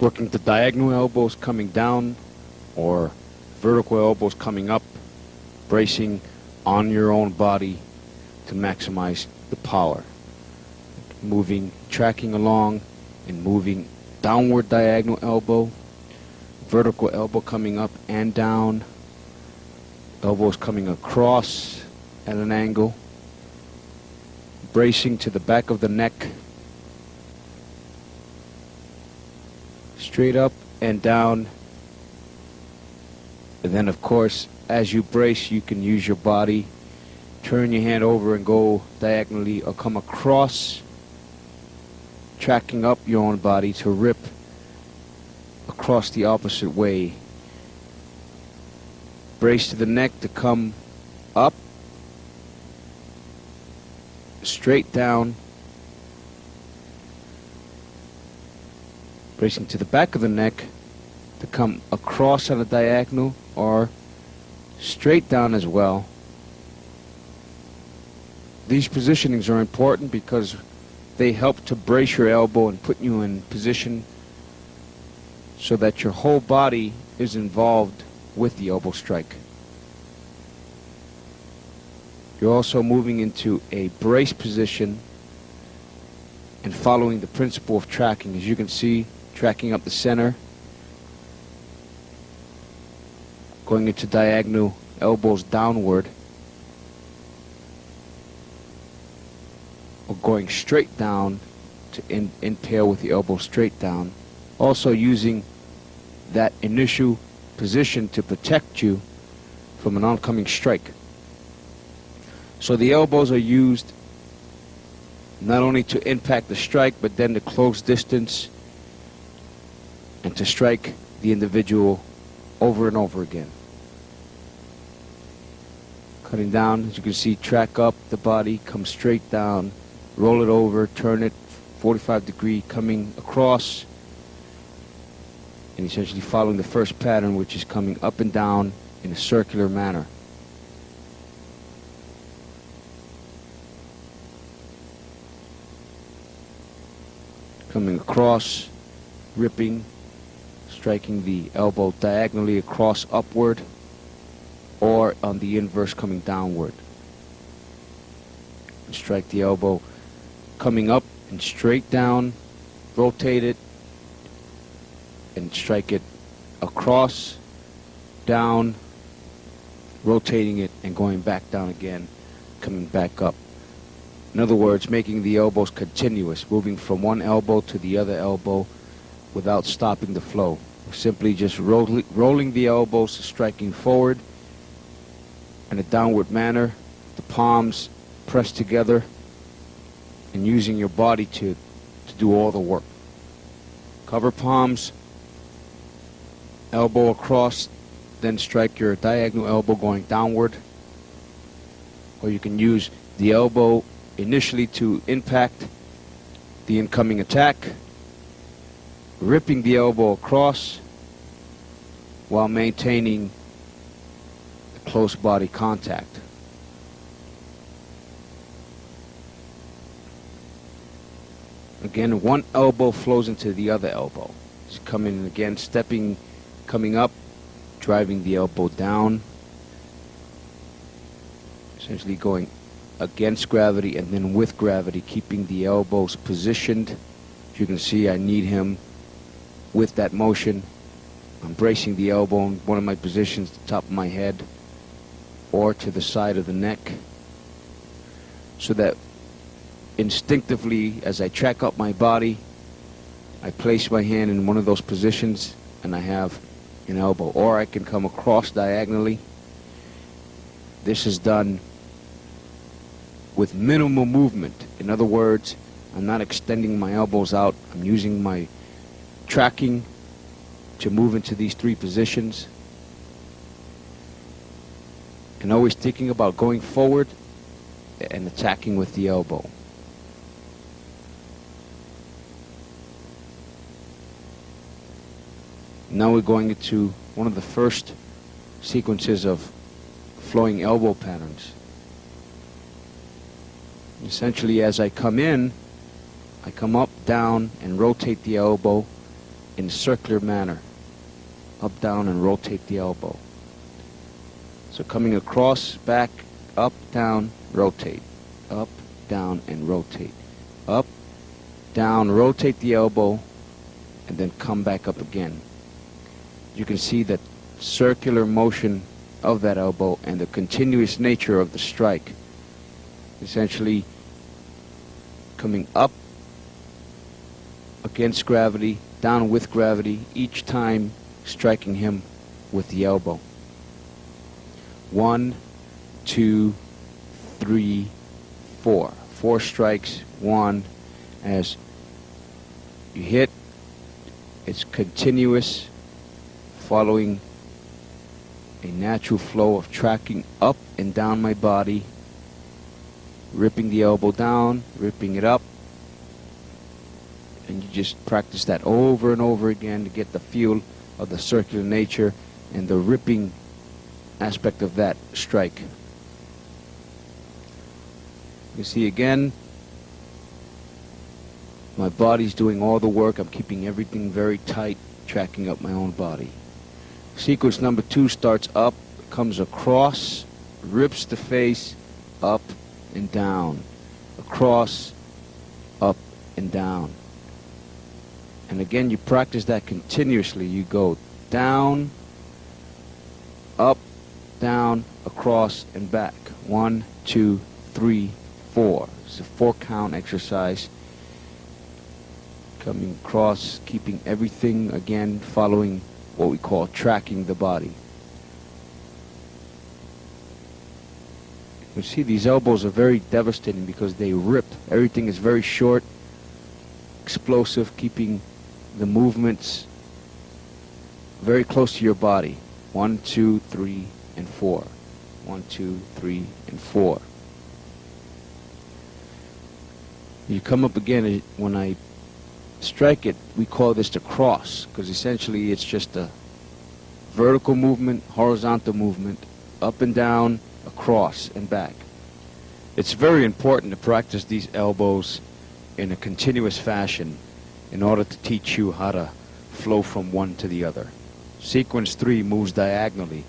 Working the diagonal elbows coming down or vertical elbows coming up, bracing on your own body to maximize the power. Moving, tracking along and moving downward diagonal elbow, vertical elbow coming up and down, elbows coming across at an angle, bracing to the back of the neck, straight up and down. And then of course, as you brace, you can use your body, turn your hand over and go diagonally or come across, tracking up your own body to rip across the opposite way. Brace to the neck to come up, straight down, bracing to the back of the neck to come across on a diagonal or straight down as well. These positionings are important because they help to brace your elbow and put you in position so that your whole body is involved with the elbow strike. You're also moving into a brace position and following the principle of tracking. As you can see, tracking up the center, going into diagonal elbows downward, or going straight down to impale with the elbow straight down. Also using that initial position to protect you from an oncoming strike. So the elbows are used not only to impact the strike, but then to close distance and to strike the individual over and over again. Cutting down, as you can see, track up the body, come straight down, roll it over, turn it 45 degree, coming across, and essentially following the first pattern, which is coming up and down in a circular manner. Coming across, ripping, striking the elbow diagonally across upward, or on the inverse coming downward. Strike the elbow coming up and straight down, rotate it, and strike it across, down, rotating it and going back down again, coming back up. In other words, making the elbows continuous, moving from one elbow to the other elbow without stopping the flow. Simply just rolling the elbows, striking forward in a downward manner, the palms pressed together, and using your body to do all the work. Cover palms, elbow across, then strike your diagonal elbow going downward. Or you can use the elbow initially to impact the incoming attack, ripping the elbow across while maintaining the close body contact. Again, one elbow flows into the other elbow. Just coming again, stepping, coming up, driving the elbow down, essentially going against gravity and then with gravity, keeping the elbows positioned. As you can see, I need him with that motion. I'm bracing the elbow in one of my positions, the top of my head or to the side of the neck, so that instinctively, as I track up my body, I place my hand in one of those positions and I have an elbow. Or I can come across diagonally. This is done with minimal movement. In other words, I'm not extending my elbows out. I'm using my tracking to move into these three positions, and always thinking about going forward and attacking with the elbow. Now we're going into one of the first sequences of flowing elbow patterns. Essentially, as I come in, I come up, down, and rotate the elbow in a circular manner. Up, down, and rotate the elbow. So coming across, back, up, down, rotate. Up, down, and rotate. Up, down, rotate the elbow, and then come back up again. You can see that circular motion of that elbow and the continuous nature of the strike. Essentially coming up against gravity, down with gravity, each time striking him with the elbow. 1, 2, 3, 4. 4 strikes, 1. As you hit, it's continuous, following a natural flow of tracking up and down my body, ripping the elbow down, ripping it up, and you just practice that over and over again to get the feel of the circular nature and the ripping aspect of that strike. You see again, my body's doing all the work. I'm keeping everything very tight, tracking up my own body. Sequence number 2 starts up, comes across, rips the face, up and down, across, up and down. And again, you practice that continuously. You go down, up, down, across, and back. 1, 2, 3, 4. It's a 4-count exercise. Coming across, keeping everything, again, following what we call tracking the body. You see, these elbows are very devastating because they rip. Everything is very short, explosive, keeping the movements very close to your body. 1, 2, 3, and 4. 1, 2, 3, and 4. You come up again. When I strike it, we call this the cross, because essentially it's just a vertical movement, horizontal movement, up and down, across and back. It's very important to practice these elbows in a continuous fashion in order to teach you how to flow from one to the other. Sequence 3 moves diagonally.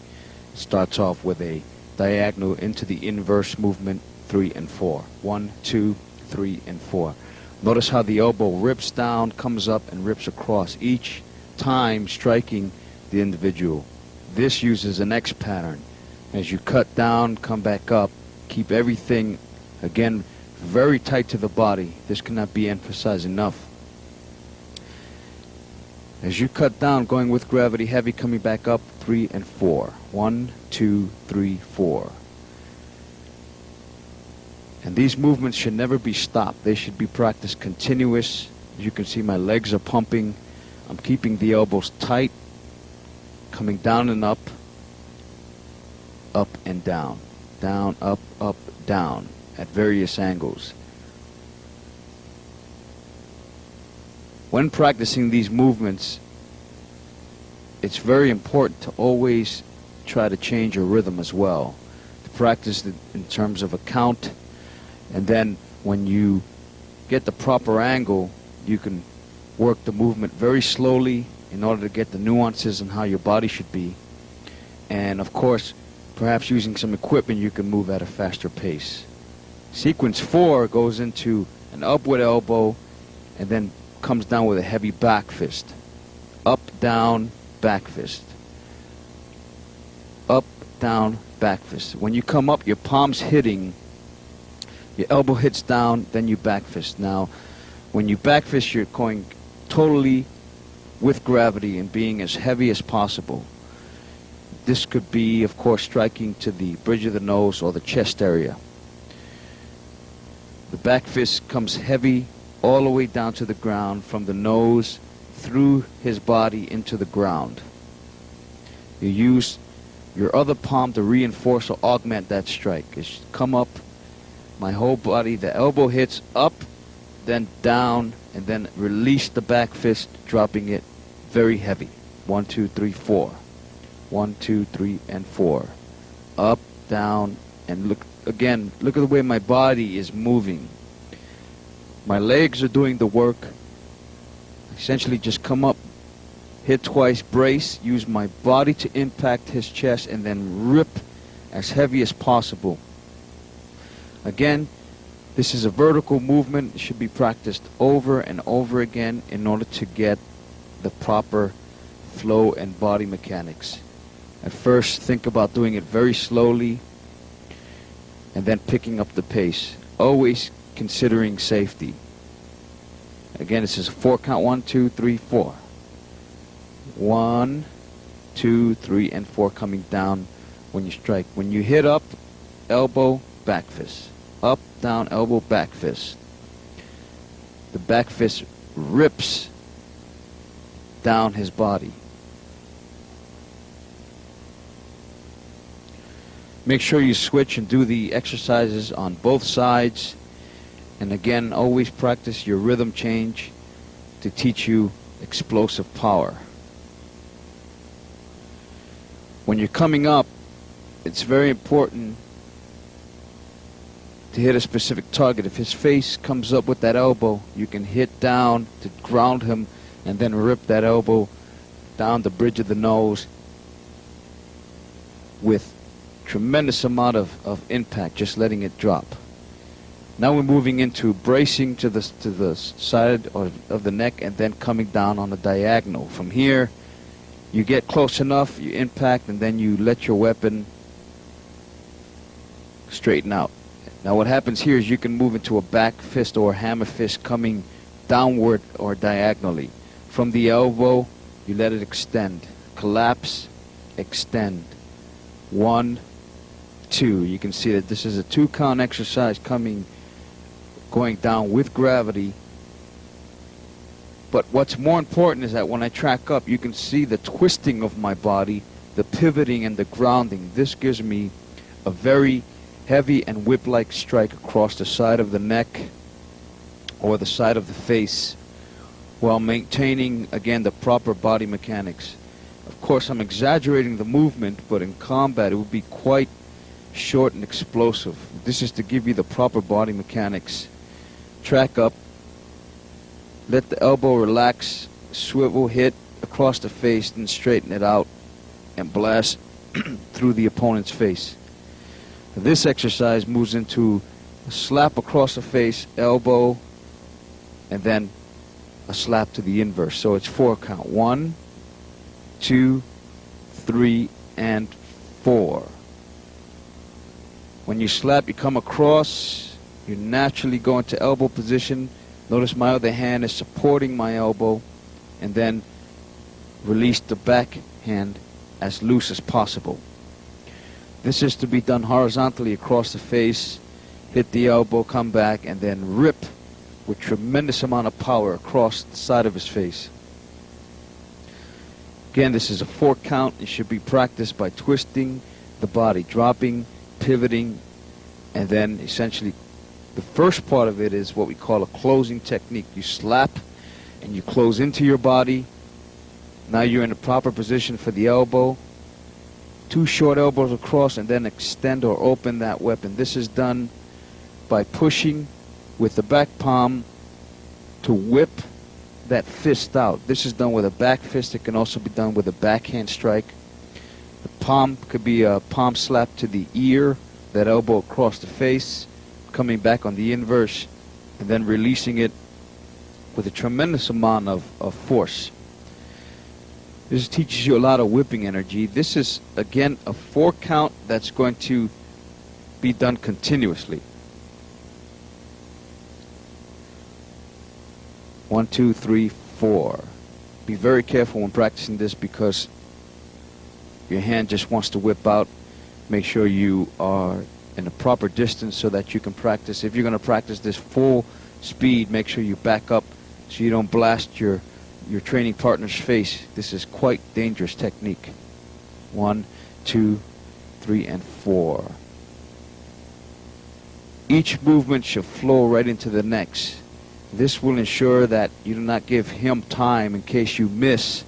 It starts off with a diagonal into the inverse movement, 3 and 4. 1, 2, 3, and 4. Notice how the elbow rips down, comes up, and rips across, each time striking the individual. This uses an X pattern. As you cut down, come back up, keep everything, again, very tight to the body. This cannot be emphasized enough. As you cut down, going with gravity, heavy, coming back up, 3 and 4. 1, 2, 3, 4. And these movements should never be stopped. They should be practiced continuous. As you can see, my legs are pumping. I'm keeping the elbows tight, coming down and up and down, down, up, down, at various angles. When practicing these movements, it's very important to always try to change your rhythm as well. To practice it in terms of a count, and then when you get the proper angle, you can work the movement very slowly in order to get the nuances on how your body should be. And of course, perhaps using some equipment, you can move at a faster pace. Sequence 4 goes into an upward elbow and then comes down with a heavy back fist. Up, down, back fist. Up, down, back fist. When you come up, your palm's hitting, your elbow hits down, then you back fist. Now, when you back fist, you're going totally with gravity and being as heavy as possible. This could be, of course, striking to the bridge of the nose or the chest area. The back fist comes heavy all the way down to the ground, from the nose through his body into the ground. You use your other palm to reinforce or augment that strike. It's come up, my whole body, the elbow hits up, then down, and then release the back fist, dropping it very heavy. 1, 2, 3, 4. 1, 2, 3, and 4. Up, down, and look again. Look at the way my body is moving. My legs are doing the work. Essentially, just come up hit twice, brace, use my body to impact his chest, and then rip as heavy as possible. Again, this is a vertical movement. It should be practiced over and over again in order to get the proper flow and body mechanics. At first, think about doing it very slowly and then picking up the pace, always considering safety. Again, this is a 4 count. 1, 2, 3, 4. 1, 2, 3, and 4 coming down when you strike. When you hit up, elbow, back fist. Up, down, elbow, back fist. The back fist rips down his body. Make sure you switch and do the exercises on both sides. And again, always practice your rhythm change to teach you explosive power. When you're coming up, it's very important to hit a specific target. If his face comes up with that elbow, you can hit down to ground him and then rip that elbow down the bridge of the nose with tremendous amount of impact, just letting it drop. Now we're moving into bracing to the side of the neck and then coming down on the diagonal. From here, you get close enough, you impact, and then you let your weapon straighten out. Now what happens here is you can move into a back fist or a hammer fist coming downward or diagonally. From the elbow, you let it extend. Collapse, extend. 1, 2. You can see that this is a 2 count exercise going down with gravity. But what's more important is that when I track up, you can see the twisting of my body, the pivoting and the grounding. This gives me a very heavy and whip-like strike across the side of the neck or the side of the face, while maintaining, again, the proper body mechanics. Of course, I'm exaggerating the movement, but in combat it would be quite short and explosive. This is to give you the proper body mechanics. Track up, let the elbow relax, swivel, hit across the face, then straighten it out and blast through the opponent's face. This exercise moves into a slap across the face, elbow, and then a slap to the inverse. So it's 4 count. 1, 2, 3, and 4. When you slap, you come across, you naturally go into elbow position. Notice my other hand is supporting my elbow, and then release the back hand as loose as possible. This is to be done horizontally across the face. Hit the elbow, come back, and then rip with tremendous amount of power across the side of his face. Again, this is a 4 count. It should be practiced by twisting the body, dropping, pivoting, and then essentially the first part of it is what we call a closing technique. You slap and you close into your body. Now you're in the proper position for the elbow. 2 short elbows across and then extend or open that weapon. This is done by pushing with the back palm to whip that fist out. This is done with a back fist. It can also be done with a backhand strike. The palm could be a palm slap to the ear, that elbow across the face, coming back on the inverse, and then releasing it with a tremendous amount of force. This teaches you a lot of whipping energy. This is, again, a 4 count that's going to be done continuously. 1, 2, 3, 4. Be very careful when practicing this because your hand just wants to whip out. Make sure you are in a proper distance so that you can practice. If you're going to practice this full speed, make sure you back up so you don't blast your training partner's face. This is quite dangerous technique. 1, 2, 3, and 4. Each movement should flow right into the next. This will ensure that you do not give him time in case you miss.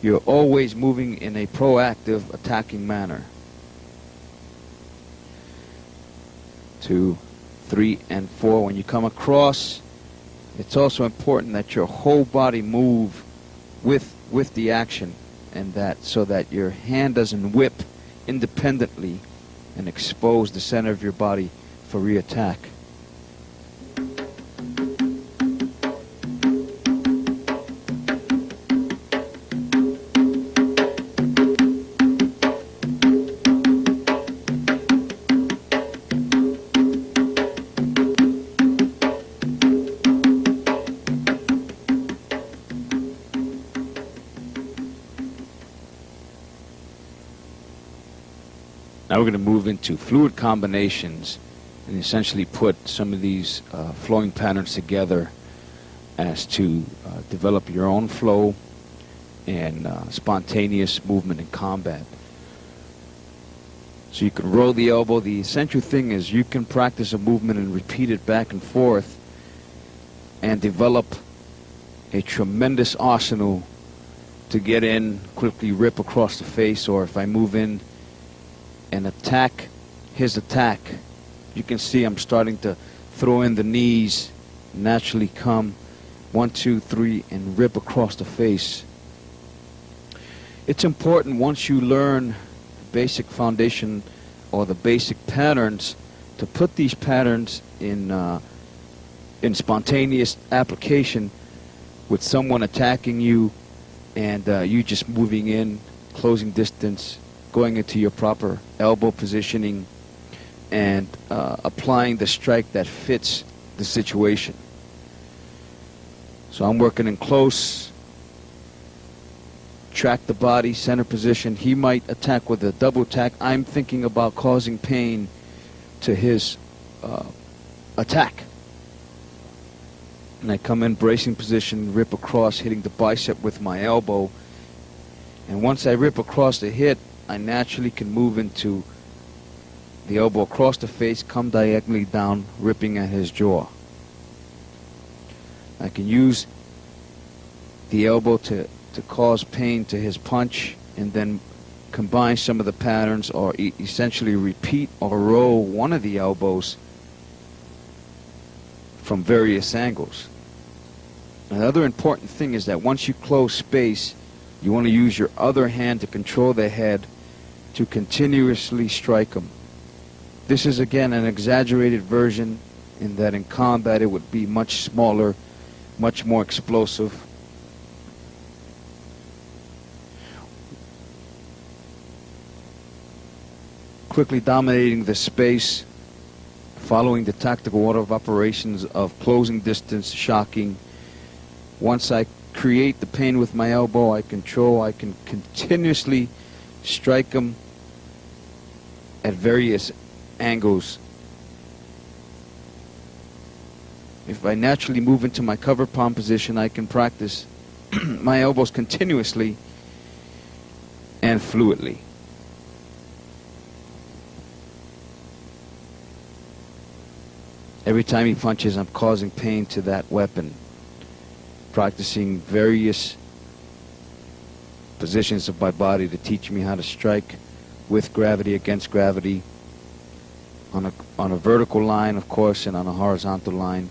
You're always moving in a proactive, attacking manner. 2, 3, and 4. When you come across, it's also important that your whole body move with with the action, and that so that your hand doesn't whip independently and expose the center of your body for re-attack. Now we're going to move into fluid combinations and essentially put some of these flowing patterns together as to develop your own flow and spontaneous movement in combat. So you can roll the elbow. The essential thing is you can practice a movement and repeat it back and forth and develop a tremendous arsenal to get in, quickly rip across the face, or if I move in and attack his attack, you can see I'm starting to throw in the knees, naturally come 1, 2, 3 and rip across the face. It's important once you learn the basic foundation or the basic patterns to put these patterns in spontaneous application with someone attacking you and you just moving in, closing distance, going into your proper elbow positioning, and applying the strike that fits the situation. So I'm working in close, track the body, center position. He might attack with a double attack. I'm thinking about causing pain to his attack. And I come in bracing position, rip across, hitting the bicep with my elbow. And once I rip across the hit, I naturally can move into the elbow across the face, come diagonally down, ripping at his jaw. I can use the elbow to cause pain to his punch, and then combine some of the patterns, or essentially repeat or roll one of the elbows from various angles. Another important thing is that once you close space, you want to use your other hand to control the head to continuously strike him. This is again an exaggerated version, in that in combat it would be much smaller, much more explosive. Quickly dominating the space, following the tactical order of operations of closing distance, shocking. Once I create the pain with my elbow, I can continuously strike him at various angles. If I naturally move into my cover palm position, I can practice my elbows continuously and fluidly. Every time he punches, I'm causing pain to that weapon. Practicing various positions of my body to teach me how to strike with gravity, against gravity, on a vertical line, of course, and on a horizontal line.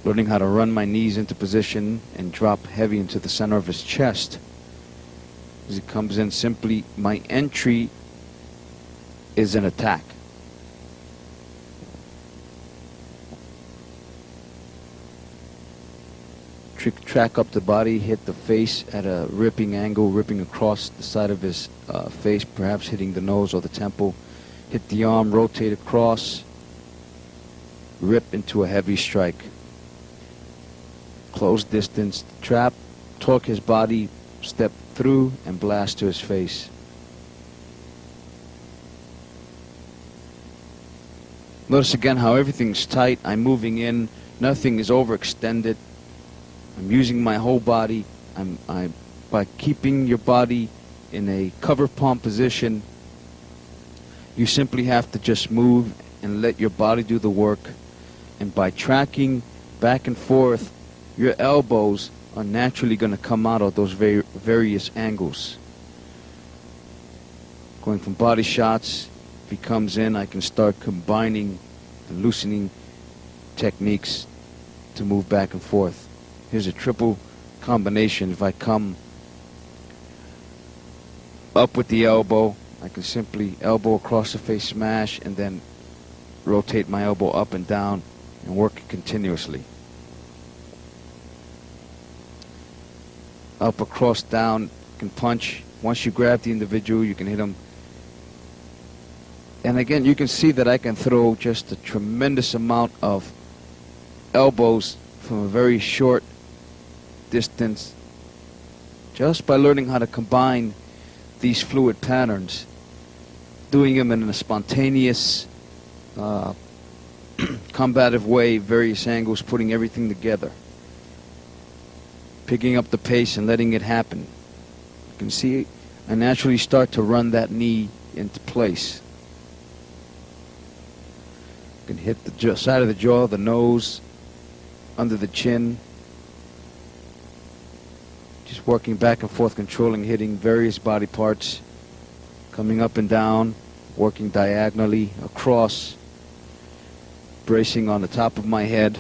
Learning how to run my knees into position and drop heavy into the center of his chest. As he comes in, simply my entry is an attack. Track up the body, hit the face at a ripping angle, ripping across the side of his face, perhaps hitting the nose or the temple. Hit the arm, rotate across, rip into a heavy strike. Close distance, trap, torque his body, step through, and blast to his face. Notice again how everything's tight. I'm moving in, nothing is overextended. I'm using my whole body. By keeping your body in a cover palm position, you simply have to just move and let your body do the work. And by tracking back and forth, your elbows are naturally going to come out of those various angles. Going from body shots, if he comes in, I can start combining and loosening techniques to move back and forth. Here's a triple combination. If I come up with the elbow, I can simply elbow across the face, smash, and then rotate my elbow up and down and work it continuously. Up, across, down, you can punch. Once you grab the individual, you can hit them. And again, you can see that I can throw just a tremendous amount of elbows from a very short distance just by learning how to combine these fluid patterns, doing them in a spontaneous, combative way, various angles, putting everything together, picking up the pace and letting it happen. You can see I naturally start to run that knee into place. You can hit the side of the jaw, the nose, under the chin. Just working back and forth, controlling, hitting various body parts, coming up and down, working diagonally, across, bracing on the top of my head,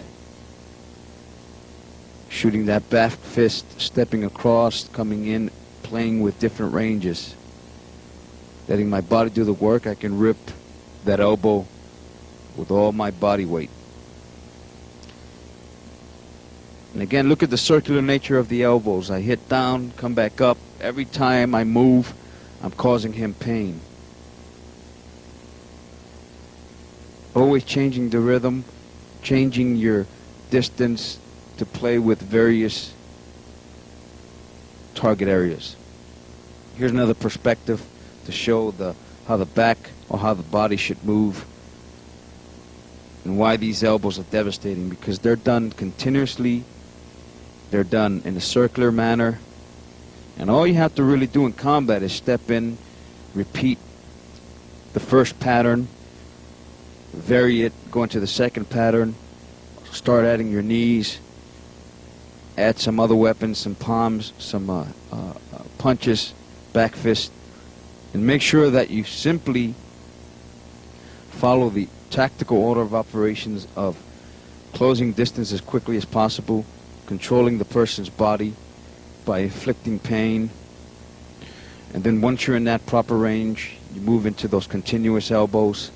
shooting that back fist, stepping across, coming in, playing with different ranges. Letting my body do the work, I can rip that elbow with all my body weight. And again, look at the circular nature of the elbows. I hit down, come back up. Every time I move, I'm causing him pain. Always changing the rhythm, changing your distance to play with various target areas. Here's another perspective to show how the back or how the body should move and why these elbows are devastating, because they're done continuously, they're done in a circular manner, and all you have to really do in combat is step in, repeat the first pattern, vary it, go into the second pattern, start adding your knees, add some other weapons, some palms, some punches, back fist, and make sure that you simply follow the tactical order of operations of closing distance as quickly as possible, controlling the person's body by inflicting pain, and then once you're in that proper range, you move into those continuous elbows.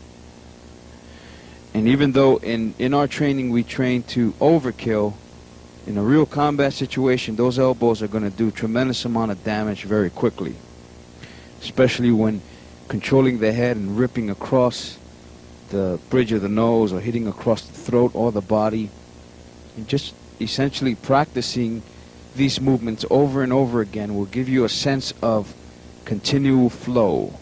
And even though in our training we train to overkill, in a real combat situation, those elbows are going to do a tremendous amount of damage very quickly, especially when controlling the head and ripping across the bridge of the nose or hitting across the throat or the body, and just essentially practicing these movements over and over again will give you a sense of continual flow.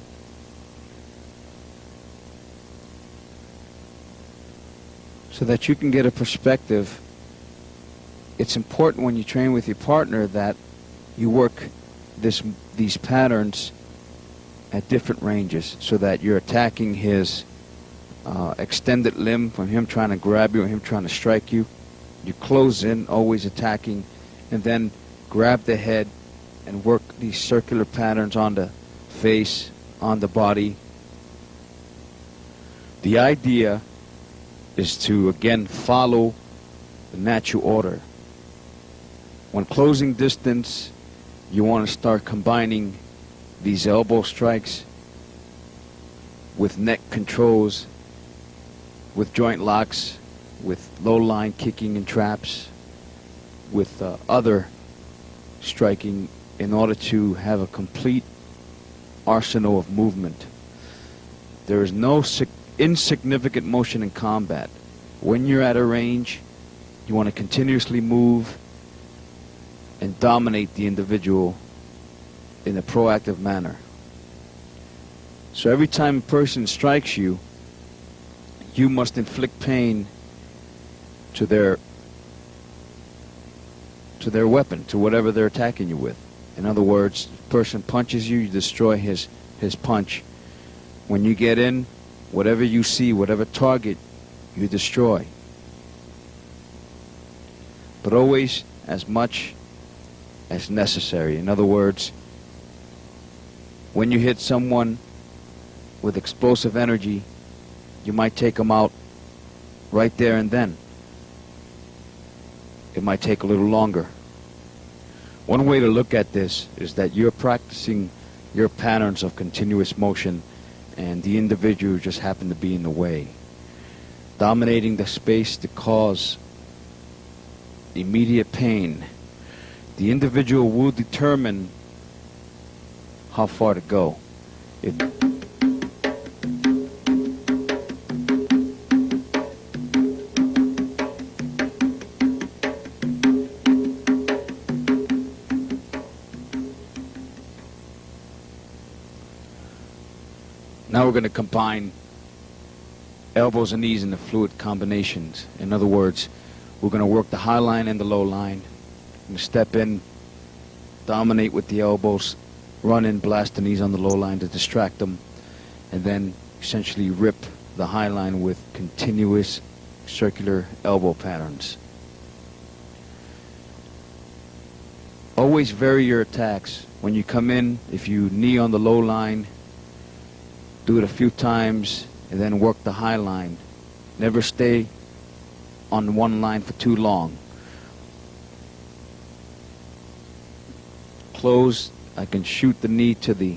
So that you can get a perspective. It's important when you train with your partner that you work these patterns at different ranges so that you're attacking his extended limb from him trying to grab you or him trying to strike you. You close in, always attacking, and then grab the head and work these circular patterns on the face, on the body. The idea is to, again, follow the natural order. When closing distance, you want to start combining these elbow strikes with neck controls, with joint locks, with low line kicking and traps, with other striking, in order to have a complete arsenal of movement. There is no insignificant motion in combat. When you're at a range, you want to continuously move and dominate the individual in a proactive manner. So every time a person strikes you, you must inflict pain to their weapon, to whatever they're attacking you with. In other words, the person punches you, you destroy his punch. When you get in, whatever you see, whatever target, you destroy. But always as much as necessary. In other words, when you hit someone with explosive energy, you might take them out right there and then. it might take a little longer. One way to look at this is that you're practicing your patterns of continuous motion and the individual just happened to be in the way, dominating the space to cause immediate pain. The individual will determine how far to go. Now we're going to combine elbows and knees into fluid combinations. In other words, we're going to work the high line and the low line. We're going to step in, dominate with the elbows, run in, blast the knees on the low line to distract them, and then essentially rip the high line with continuous circular elbow patterns. Always vary your attacks. When you come in, if you knee on the low line, do it a few times and then work the high line. Never stay on one line for too long. Close, I can shoot the knee to the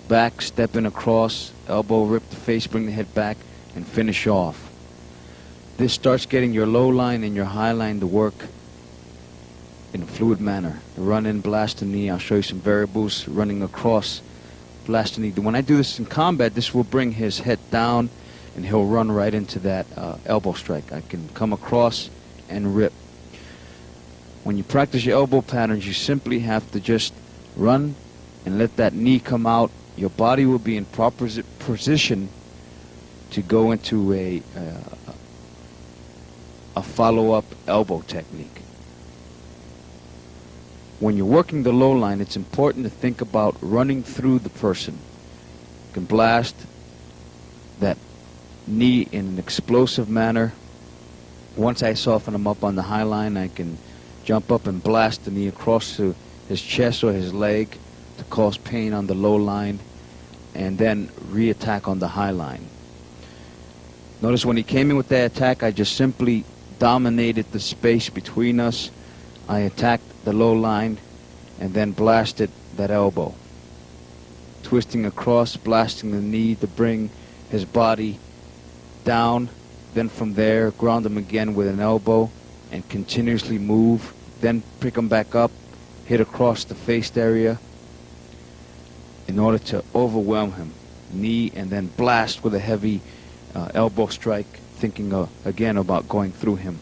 back, step in across, elbow, rip the face, bring the head back, and finish off. This starts getting your low line and your high line to work in a fluid manner. Run in, blast the knee. I'll show you some variables. Running across, blast the knee. When I do this in combat, this will bring his head down and he'll run right into that elbow strike. I can come across and rip. When you practice your elbow patterns, you simply have to just run and let that knee come out. Your body will be in proper position to go into a follow-up elbow technique. When you're working the low line, it's important to think about running through the person. You can blast that knee in an explosive manner. Once I soften him up on the high line, I can jump up and blast the knee across to his chest or his leg to cause pain on the low line, and then re-attack on the high line. Notice when he came in with that attack, I just simply dominated the space between us. I attacked the low line and then blasted that elbow. Twisting across, blasting the knee to bring his body down. Then from there, ground him again with an elbow and continuously move. Then pick him back up, hit across the face area in order to overwhelm him. Knee and then blast with a heavy elbow strike, thinking again about going through him.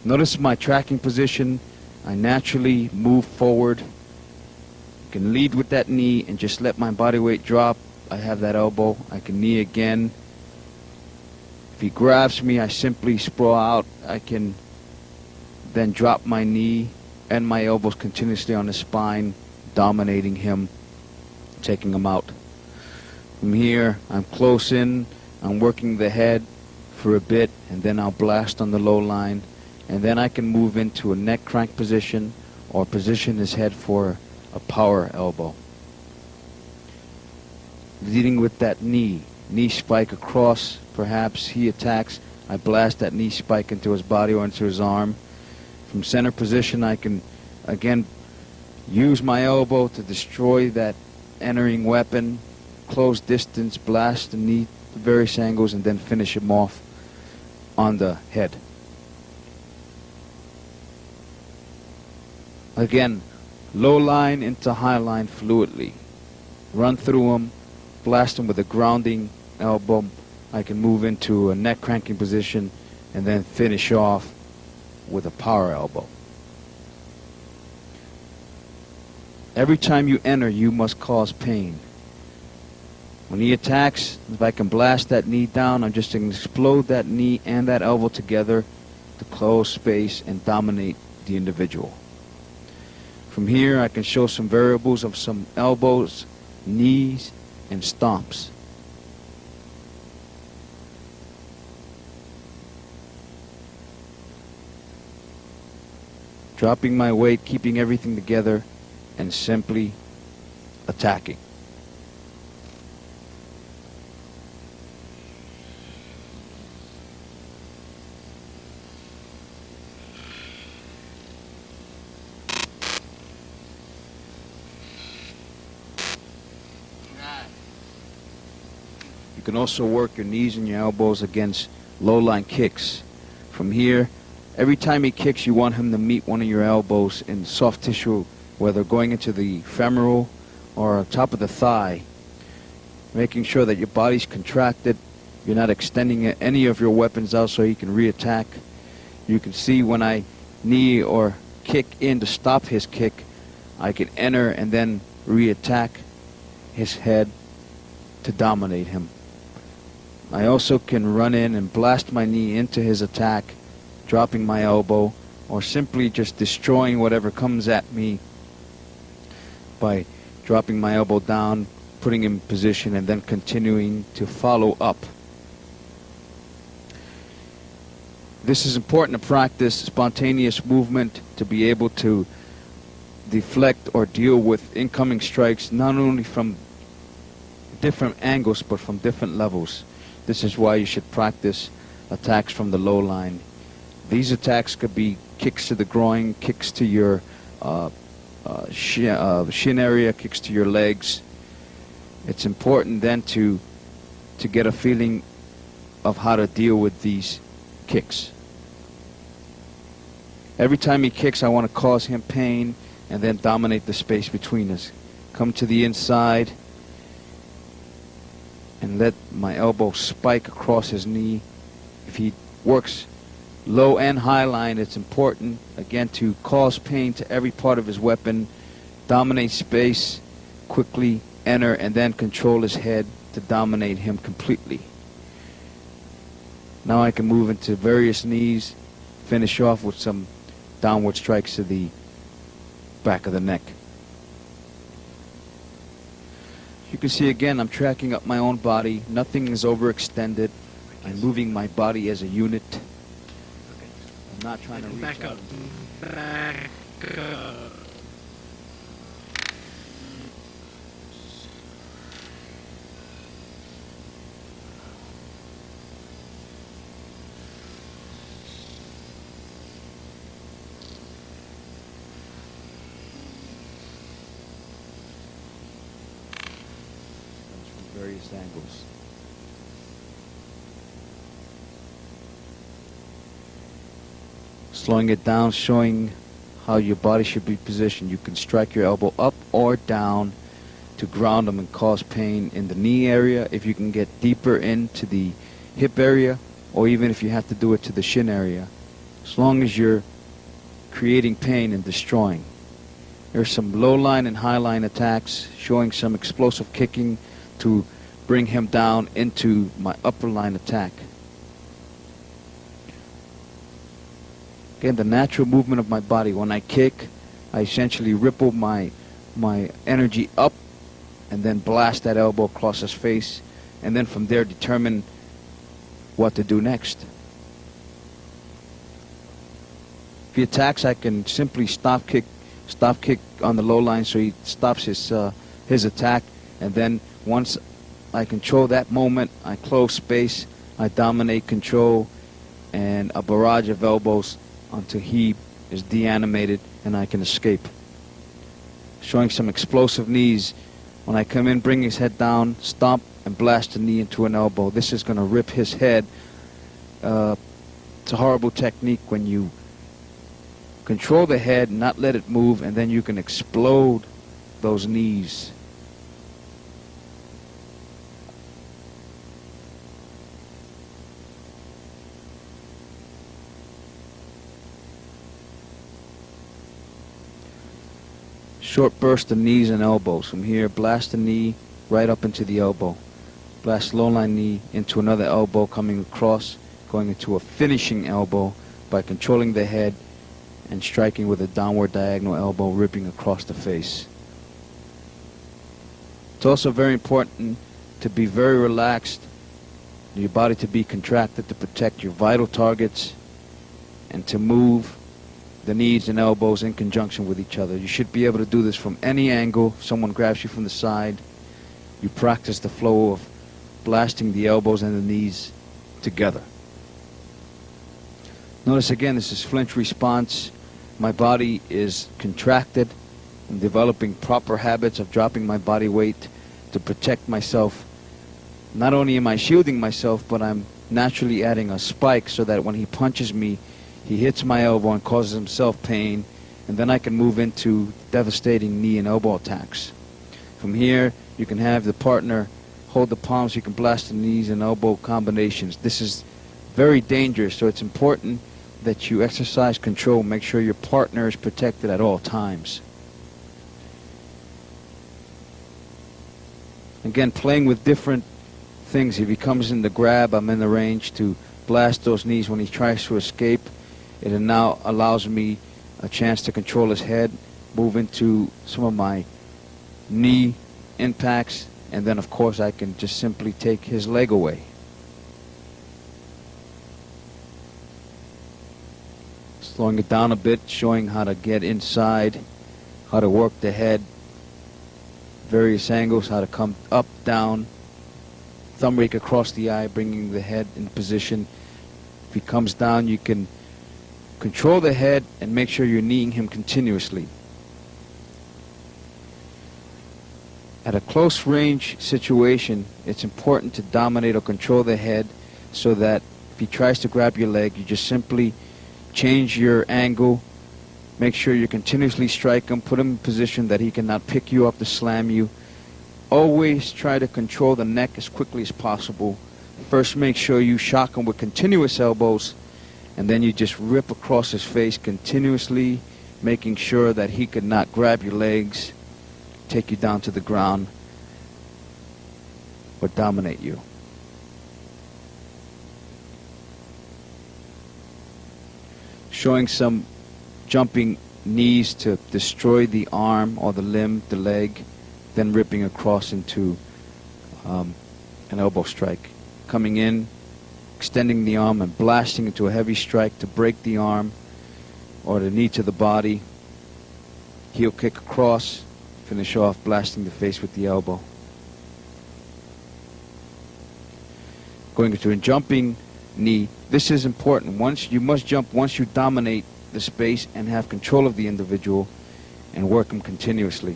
Notice my tracking position. I naturally move forward. I can lead with that knee and just let my body weight drop. I have that elbow. I can knee again. If he grabs me, I simply sprawl out. I can then drop my knee and my elbows continuously on his spine, dominating him, taking him out. From here, I'm close in. I'm working the head for a bit, and then I'll blast on the low line. And then I can move into a neck crank position or position his head for a power elbow. Leading with that knee spike across, perhaps he attacks, I blast that knee spike into his body or into his arm. From center position, I can again use my elbow to destroy that entering weapon, close distance, blast the knee to various angles, and then finish him off on the head. Again, low line into high line fluidly. Run through him, blast him with a grounding elbow. I can move into a neck cranking position and then finish off with a power elbow. Every time you enter, you must cause pain. When he attacks, if I can blast that knee down, I'm just going to explode that knee and that elbow together to close space and dominate the individual. From here, I can show some variables of some elbows, knees, and stomps. Dropping my weight, keeping everything together, and simply attacking. You can also work your knees and your elbows against low line kicks. From here, every time he kicks, you want him to meet one of your elbows in soft tissue, whether going into the femoral or on top of the thigh, making sure that your body's contracted. You're not extending any of your weapons out so he can reattack. You can see when I knee or kick in to stop his kick, I can enter and then reattack his head to dominate him. I also can run in and blast my knee into his attack, dropping my elbow, or simply just destroying whatever comes at me by dropping my elbow down, putting him in position, and then continuing to follow up. This is important to practice spontaneous movement, to be able to deflect or deal with incoming strikes, not only from different angles but from different levels. This is why you should practice attacks from the low line. These attacks could be kicks to the groin, kicks to your shin area, kicks to your legs. It's important then to get a feeling of how to deal with these kicks. Every time he kicks, I want to cause him pain and then dominate the space between us. Come to the inside and let my elbow spike across his knee. If he works low and high line, it's important again to cause pain to every part of his weapon, dominate space, quickly enter, and then control his head to dominate him completely. Now I can move into various knees, finish off with some downward strikes to the back of the neck. You can see again, I'm tracking up my own body. Nothing is overextended. I'm moving my body as a unit. I'm not trying to reach Back out. up. Back up. From various angles. Slowing it down, showing how your body should be positioned. You can strike your elbow up or down to ground them and cause pain in the knee area. If you can get deeper into the hip area, or even if you have to do it to the shin area, as long as you're creating pain and destroying. There's some low line and high line attacks, showing some explosive kicking to bring him down into my upper line attack. Again, the natural movement of my body. When I kick, I essentially ripple my energy up and then blast that elbow across his face, and then from there determine what to do next. If he attacks, I can simply stop kick on the low line so he stops his attack, and then once I control that moment, I close space, I dominate, control, and a barrage of elbows until he is deanimated and I can escape. Showing some explosive knees. When I come in, bring his head down, stomp, and blast the knee into an elbow. This is going to rip his head. It's a horrible technique when you control the head, not let it move, and then you can explode those knees. Short burst of knees and elbows. From here, blast the knee right up into the elbow. Blast low line knee into another elbow, coming across, going into a finishing elbow by controlling the head and striking with a downward diagonal elbow, ripping across the face. It's also very important to be very relaxed, your body to be contracted to protect your vital targets, and to move the knees and elbows in conjunction with each other. You should be able to do this from any angle. If someone grabs you from the side, you practice the flow of blasting the elbows and the knees together. Notice again, this is Flinch Response. My body is contracted. I'm developing proper habits of dropping my body weight to protect myself not only am I shielding myself, but I'm naturally adding a spike so that when he punches me, he hits my elbow and causes himself pain, and then I can move into devastating knee and elbow attacks. From here, you can have the partner hold the palms, you can blast the knees and elbow combinations. This is very dangerous, so it's important that you exercise control, make sure your partner is protected at all times. Again, playing with different things. If he comes in the grab, I'm in the range to blast those knees. When he tries to escape, it now allows me a chance to control his head, move into some of my knee impacts, and then of course I can just simply take his leg away. Slowing it down a bit, showing how to get inside, how to work the head, various angles, how to come up, down, thumb rake across the eye, bringing the head in position. If he comes down, you can control the head and make sure you're kneeing him continuously. At a close range situation, it's important to dominate or control the head so that if he tries to grab your leg, you just simply change your angle, make sure you continuously strike him, put him in position that he cannot pick you up to slam you. Always try to control the neck as quickly as possible. First, make sure you shock him with continuous elbows, and then you just rip across his face continuously, making sure that he could not grab your legs, take you down to the ground, or dominate you. Showing some jumping knees to destroy the arm or the limb, the leg, then ripping across into an elbow strike. Coming in, extending the arm and blasting into a heavy strike to break the arm or the knee to the body. Heel kick across, finish off blasting the face with the elbow. Going into a jumping knee. This is important. You must jump once you dominate the space and have control of the individual and work them continuously.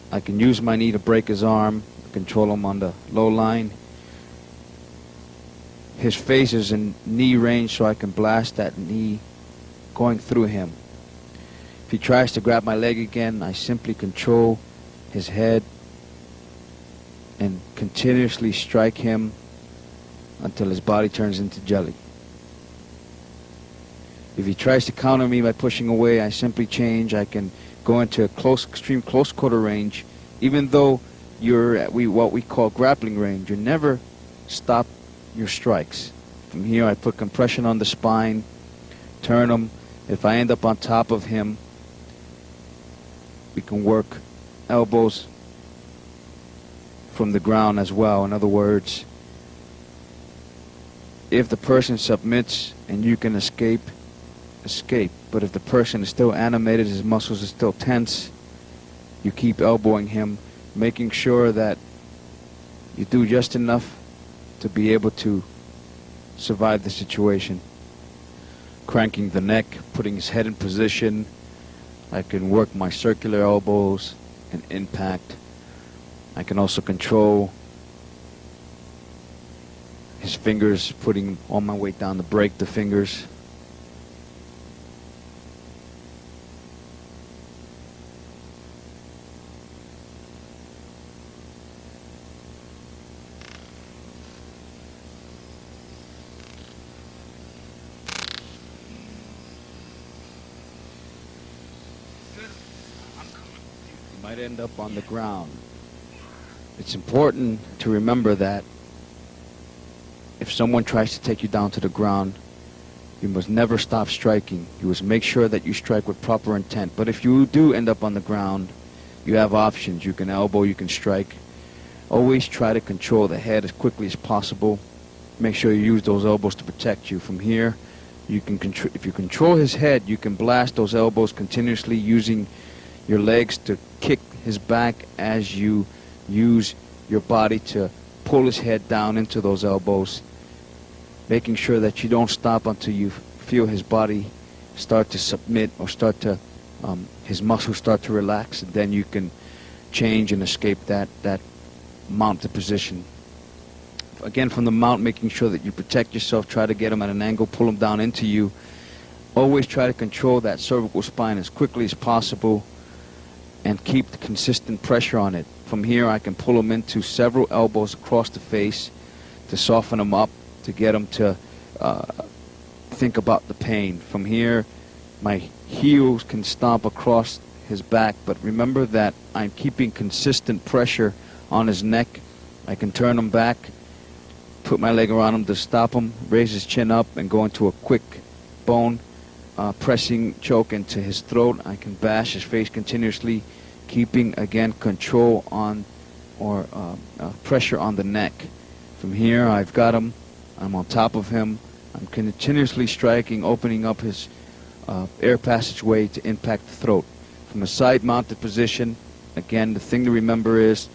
I can use my knee to break his arm, control him on the low line. His face is in knee range, so I can blast that knee going through him. If he tries to grab my leg again, I simply control his head and continuously strike him until his body turns into jelly. If he tries to counter me by pushing away, I simply change. I can go into a extreme close quarter range. Even though you're at what we call grappling range, you never stop your strikes. From here, I put compression on the spine, turn him. If I end up on top of him, we can work elbows from the ground as well. In other words, if the person submits and you can escape. But if the person is still animated, his muscles are still tense, you keep elbowing him, making sure that you do just enough to be able to survive the situation. Cranking the neck, putting his head in position. I can work my circular elbows and impact. I can also control his fingers, putting all my weight down to break the fingers. Might end up on the ground. It's important to remember that if someone tries to take you down to the ground, you must never stop striking. You must make sure that you strike with proper intent. But if you do end up on the ground, you have options. You can elbow, you can strike. Always try to control the head as quickly as possible. Make sure you use those elbows to protect you. From here, you can if you control his head, you can blast those elbows continuously using your legs to kick his back as you use your body to pull his head down into those elbows, making sure that you don't stop until you feel his body start to submit or start to, his muscles start to relax, and then you can change and escape that mounted position. Again, from the mount, making sure that you protect yourself, try to get him at an angle, pull him down into you. Always try to control that cervical spine as quickly as possible and keep the consistent pressure on it. From here, I can pull him into several elbows across the face to soften him up, to get him to think about the pain. From here, my heels can stomp across his back, but remember that I'm keeping consistent pressure on his neck. I can turn him back, put my leg around him to stop him, raise his chin up, and go into a quick bone pressing choke into his throat. I can bash his face continuously, keeping, again, control on or pressure on the neck. From here, I've got him. I'm on top of him. I'm continuously striking, opening up his air passageway to impact the throat. From a side-mounted position, again, the thing to remember is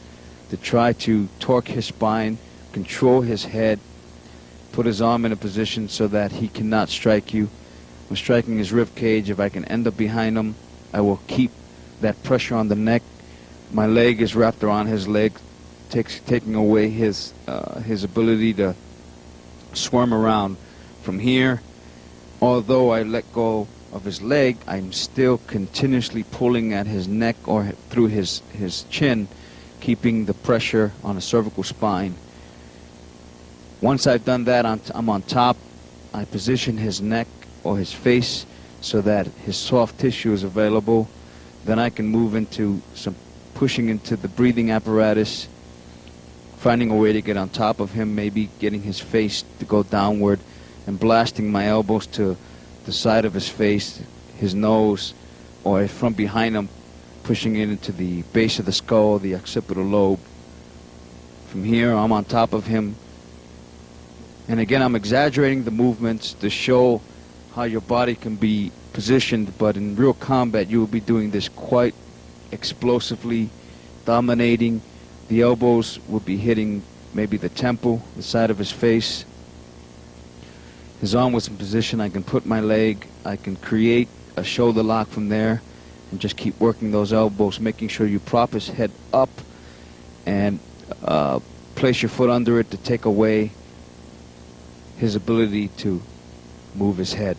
to try to torque his spine, control his head, put his arm in a position so that he cannot strike you. I'm striking his rib cage. If I can end up behind him, I will keep that pressure on the neck. My leg is wrapped around his leg, taking away his ability to swarm around. From here, although I let go of his leg, I'm still continuously pulling at his neck or through his chin, keeping the pressure on the cervical spine. Once I've done that, I'm on top. I position his neck or his face so that his soft tissue is available. Then I can move into some pushing into the breathing apparatus, finding a way to get on top of him, maybe getting his face to go downward, and blasting my elbows to the side of his face, his nose, or from behind him, pushing it into the base of the skull, the occipital lobe. From here, I'm on top of him. And again, I'm exaggerating the movements to show how your body can be positioned, but in real combat, you will be doing this quite explosively, dominating. The elbows will be hitting maybe the temple, the side of his face. His arm was in position. I can put my leg, I can create a shoulder lock from there, and just keep working those elbows, making sure you prop his head up and place your foot under it to take away his ability to move his head.